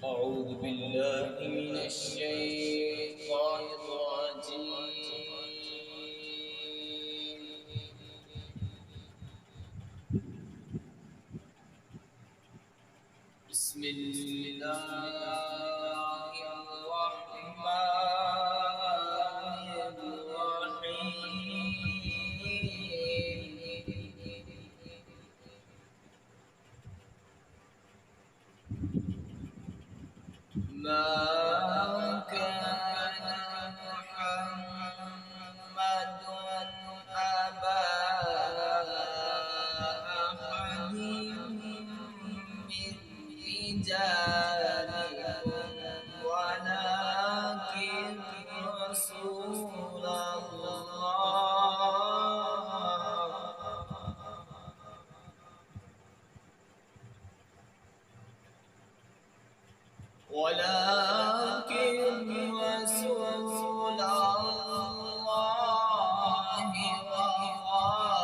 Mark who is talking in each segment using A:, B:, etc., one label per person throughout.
A: أعوذ بالله من الشيطان الرجيم. بسم الله الرحمن الرحيم. ما كان محمد أبا أحد من رجالكم ولكن رسول الله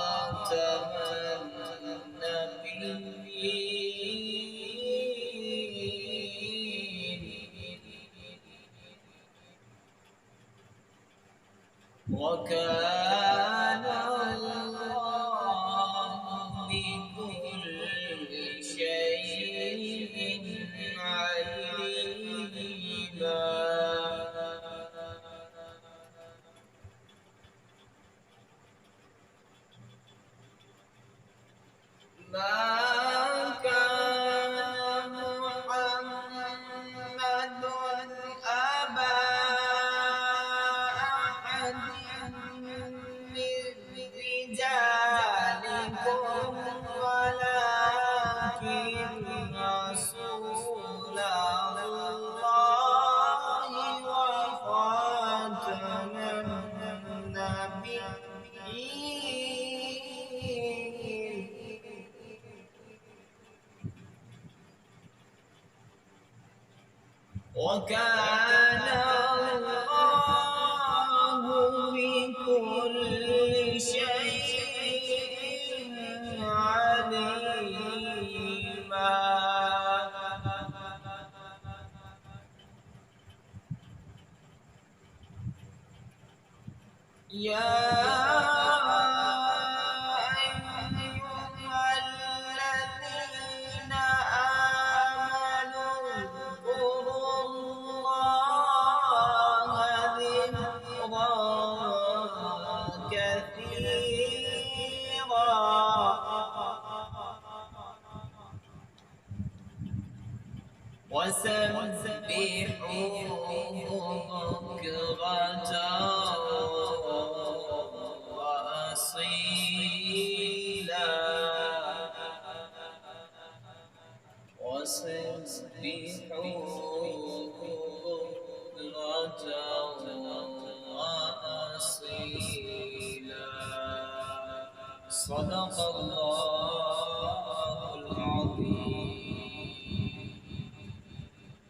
A: وخاتم النبيين وكان الله بكل شيء عليما. ما كان محمد أبا أحد من رجالكم ولكن رسول الله وخاتم النبيين وكان الله بكل شيء عليما. يا أيها الذين آمنوا اذكروا الله ذكرا كثيرا وسبحوه بكرة وأصيلا صدق الله العظيم.